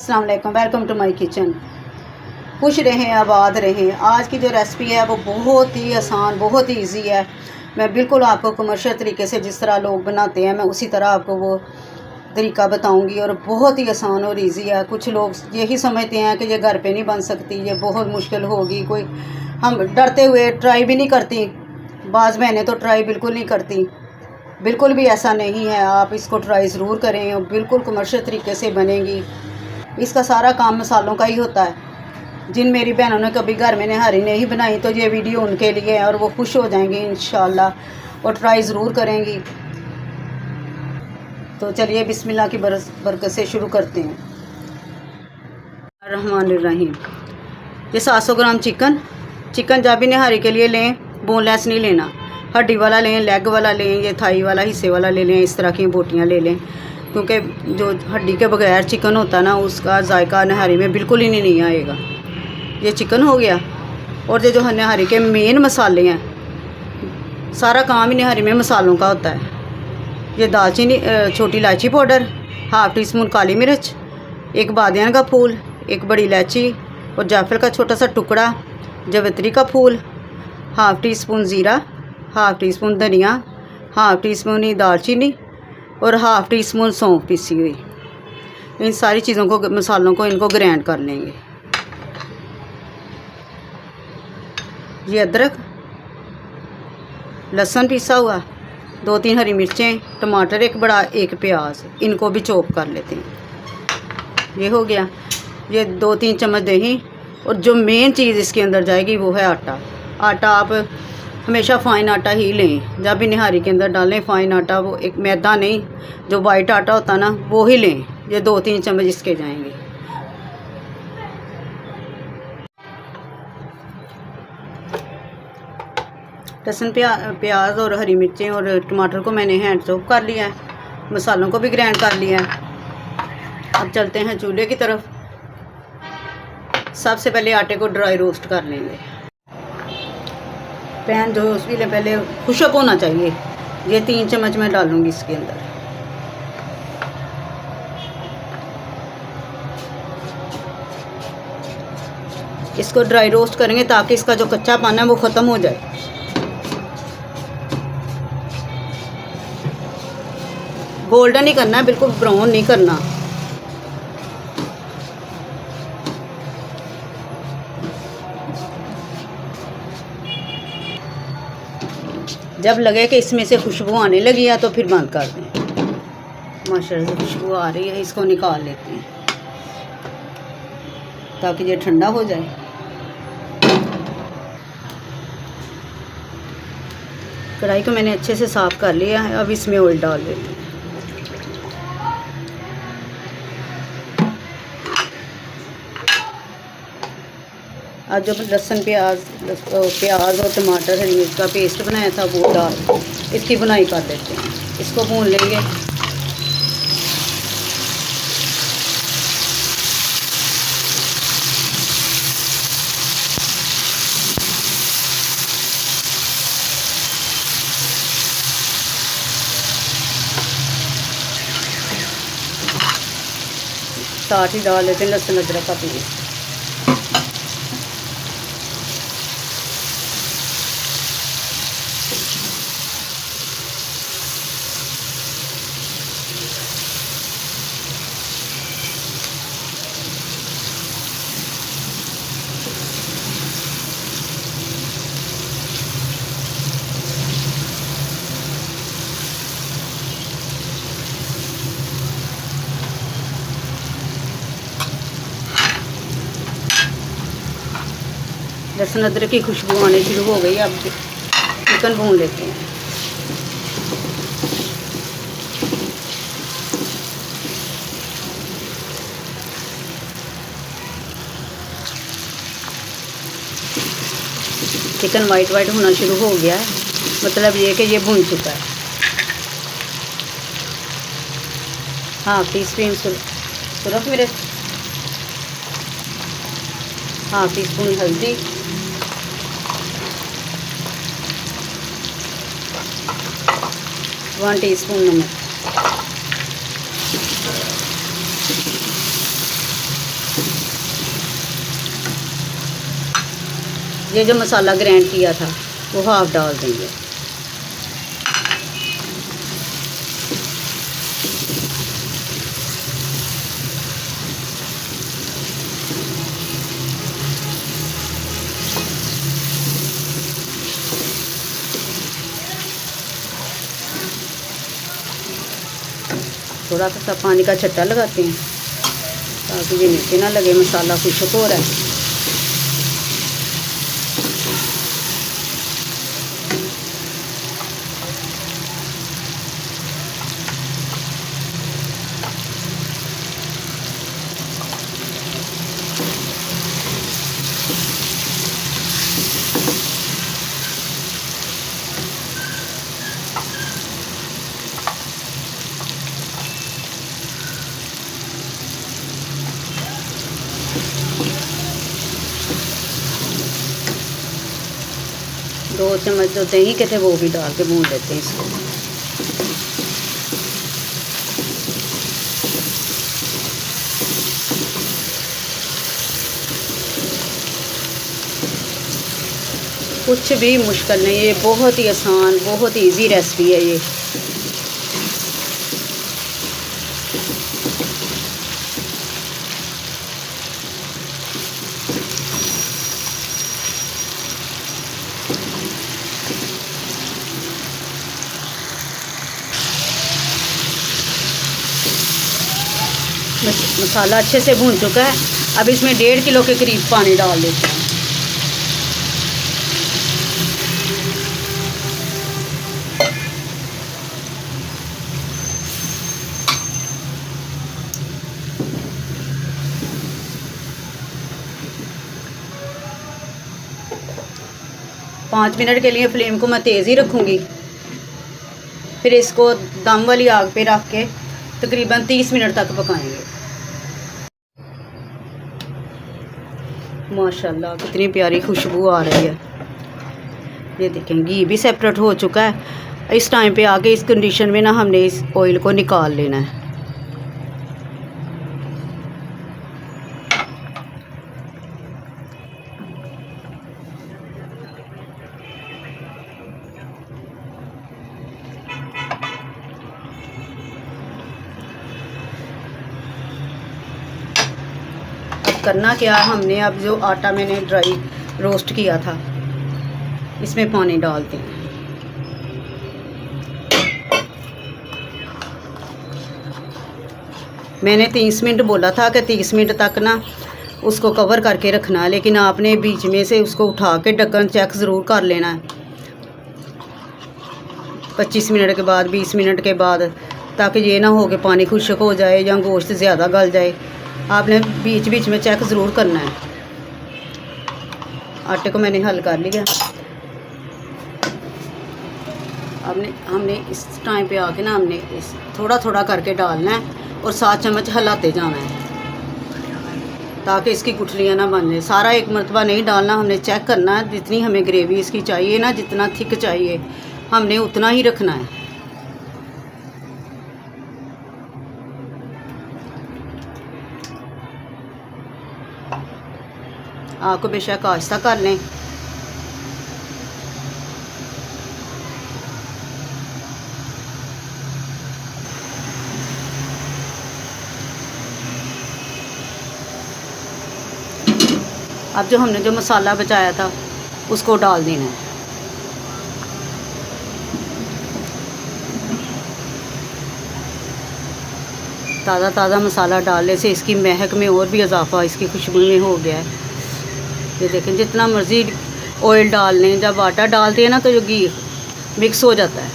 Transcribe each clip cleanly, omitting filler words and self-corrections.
अस्सलाम वालेकुम, welcome to my kitchen. खुश रहें, आबाद रहें। आज की जो रेसिपी है वो बहुत ही आसान, बहुत ही इजी है। मैं बिल्कुल आपको कमर्शियल तरीके से जिस तरह लोग बनाते हैं मैं उसी तरह आपको वो तरीका बताऊंगी और बहुत ही आसान और इजी है। कुछ लोग यही समझते हैं कि ये घर पे नहीं बन सकती, ये बहुत मुश्किल होगी, कोई हम डरते हुए ट्राई भी नहीं करती। बाज़ बहनें तो ट्राई बिल्कुल नहीं करती। बिल्कुल भी ऐसा नहीं है, आप इसको ट्राई ज़रूर करें और बिल्कुल कमर्शियल तरीके से बनेगी। इसका सारा काम मसालों का ही होता है। जिन मेरी बहनों ने कभी घर में नहारी नहीं बनाई तो ये वीडियो उनके लिए है और वो खुश हो जाएंगी इंशाल्लाह और ट्राई ज़रूर करेंगी। तो चलिए बिस्मिल्लाह की बरकत से शुरू करते हैं। रहमानिर्रहीम। ये 700 ग्राम चिकन जब भी नहारी के लिए लें, बोनलेस नहीं लेना, हड्डी वाला लें, लेग वाला लें, ये थाई वाला हिस्से वाला ले लें। इस तरह की बोटियाँ ले लें क्योंकि जो हड्डी के बगैर चिकन होता है ना उसका जायका नहारी में बिल्कुल ही नहीं आएगा। ये चिकन हो गया। और ये जो नहारी के मेन मसाले हैं, सारा काम ही नहारी में मसालों का होता है। ये दालचीनी, छोटी इलायची पाउडर, हाफ़ टी स्पून काली मिर्च, एक बादियान का फूल, एक बड़ी इलायची और जायफल का छोटा सा टुकड़ा, जावित्री का फूल, हाफ़ टी स्पून ज़ीरा, हाफ़ टी स्पून धनिया, हाफ़ टी स्पून ही दालचीनी और हाफ़ टी स्पून सौंफ पीसी हुई। इन सारी चीज़ों को, मसालों को इनको ग्राइंड कर लेंगे। ये अदरक, लहसुन पीसा हुआ, 2-3 हरी मिर्चें, टमाटर एक बड़ा, एक प्याज, इनको भी चॉप कर लेते हैं। ये हो गया। ये 2-3 चम्मच दही और जो मेन चीज़ इसके अंदर जाएगी वो है आटा। आटा आप हमेशा फ़ाइन आटा ही लें, जब भी निहारी के अंदर डालें फ़ाइन आटा, वो एक मैदा नहीं, जो वाइट आटा होता ना वो ही लें। ये 2-3 चम्मच इसके जाएंगे। लहसुन, प्याज और हरी मिर्चें और टमाटर को मैंने हैंड चॉप कर लिया है, मसालों को भी ग्राइंड कर लिया है। अब चलते हैं चूल्हे की तरफ। सबसे पहले आटे को ड्राई रोस्ट कर लेंगे। पैन जो है उसके लिए पहले खुशक होना चाहिए। ये 3 चम्मच मैं डालूँगी इसके अंदर। इसको ड्राई रोस्ट करेंगे ताकि इसका जो कच्चा पाना है वो ख़त्म हो जाए। गोल्डन ही करना है, बिल्कुल ब्राउन नहीं करना। जब लगे कि इसमें से खुशबू आने लगी है तो फिर बंद कर दें। माशाल्लाह से खुशबू आ रही है, इसको निकाल लेते हैं ताकि ये ठंडा हो जाए। कढ़ाई को मैंने अच्छे से साफ़ कर लिया है। अब इसमें ऑयल डाल देते हैं। आज जो लहसुन, प्याज और टमाटर, हरी मिर्च का पेस्ट बनाया था वो डाल इसकी बुनाई कर देते हैं। इसको भून लेंगे। साथ ही डाल देते हैं लहसुन अदरक का पेस्ट। लहसुन अदरक की खुशबू आने शुरू हो गई। अब चिकन भून लेते हैं। चिकन वाइट होना शुरू हो गया है, मतलब ये कि ये भून चुका है। हाफ़ टी स्पून सुरख मिर्च, हाफ़ टी स्पून हल्दी, 1 टीस्पून नमक, ये जो मसाला ग्राइंड किया था वो हाफ डाल देंगे। थोड़ा सा पानी का छट्टा लगाते हैं ताकि ये नीचे ना लगे, मसाला खुश्क हो रहा है। दो चम्मच जो दही के थे वो भी डाल के भून लेते हैं इसको। कुछ भी मुश्किल नहीं, ये बहुत ही आसान, बहुत ही इजी रेसिपी है ये। मसाला अच्छे से भून चुका है। अब इसमें 1.5 किलो के करीब पानी डाल देते हैं। पाँच मिनट के लिए फ्लेम को मैं तेज़ ही रखूँगी। फिर इसको दम वाली आग पे रख के तकरीबन 30 मिनट तक पकाएंगे। माशाल्लाह कितनी प्यारी खुशबू आ रही है। ये देखें घी भी सेपरेट हो चुका है। इस टाइम पे आके इस कंडीशन में ना हमने इस ऑयल को निकाल लेना है। करना क्या, हमने अब जो आटा मैंने ड्राई रोस्ट किया था इसमें पानी डालते हैं। मैंने 30 मिनट बोला था कि 30 मिनट तक ना उसको कवर करके रखना, लेकिन आपने बीच में से उसको उठा के ढक्कन चेक ज़रूर कर लेना है 25 मिनट के बाद, 20 मिनट के बाद, ताकि ये ना हो कि पानी खुश्क हो जाए या गोश्त ज़्यादा गल जाए। आपने बीच बीच में चेक ज़रूर करना है। आटे को मैंने हल कर लिया। हमने इस टाइम पे आके ना हमने इस थोड़ा थोड़ा करके डालना है और 7 चम्मच हिलाते जाना है ताकि इसकी गुठलियाँ ना बन जाए। सारा एक मरतबा नहीं डालना, हमने चेक करना है जितनी हमें ग्रेवी इसकी चाहिए ना, जितना थिक चाहिए हमने उतना ही रखना है। आग को बेशक आहिस्ता कर लें। अब जो हमने जो मसाला बचाया था उसको डाल देना है। ताज़ा ताज़ा मसाला डालने से इसकी महक में और भी इजाफा इसकी खुशबू में हो गया है। ये देखें, जितना मर्ज़ी ऑयल डाल लें, जब आटा डालते हैं ना तो जो घी मिक्स हो जाता है।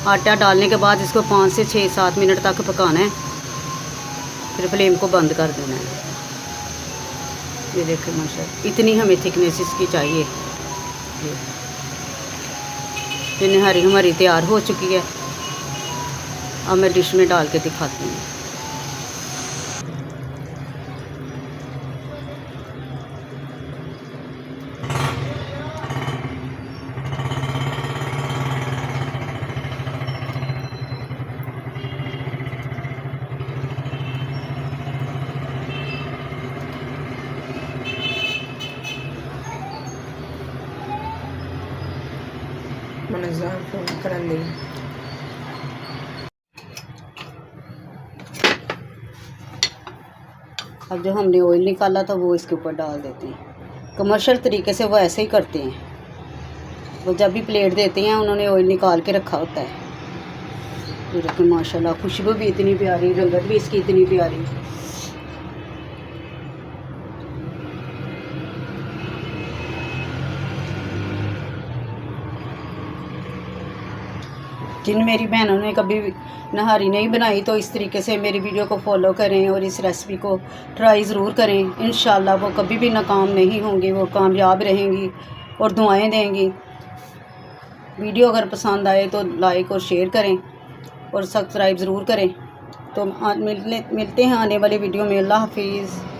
आटा डालने के बाद इसको 5 से 6-7 मिनट तक पकाना है, फिर फ्लेम को बंद कर देना है। ये देखें माशाल्लाह इतनी हमें थिकनेस इसकी चाहिए। ये निहारी हमारी तैयार हो चुकी है। अब मैं डिश में डाल के दिखाती हूँ। फोन कर ली। अब जो हमने ऑयल निकाला था वो इसके ऊपर डाल देते हैं। कमर्शियल तरीके से वो ऐसे ही करते हैं, वो जब भी प्लेट देते हैं उन्होंने ऑयल निकाल के रखा होता है। ये देखिए माशाल्लाह खुशबू भी इतनी प्यारी, रंगत भी इसकी इतनी प्यारी। जिन मेरी बहनों ने कभी नहारी नहीं बनाई तो इस तरीके से मेरी वीडियो को फॉलो करें और इस रेसिपी को ट्राई ज़रूर करें। इंशाल्लाह वो कभी भी नाकाम नहीं होंगी, वो कामयाब रहेंगी और दुआएं देंगी। वीडियो अगर पसंद आए तो लाइक और शेयर करें और सब्सक्राइब ज़रूर करें। तो मिलते हैं आने वाली वीडियो में। अल्लाह हाफिज़।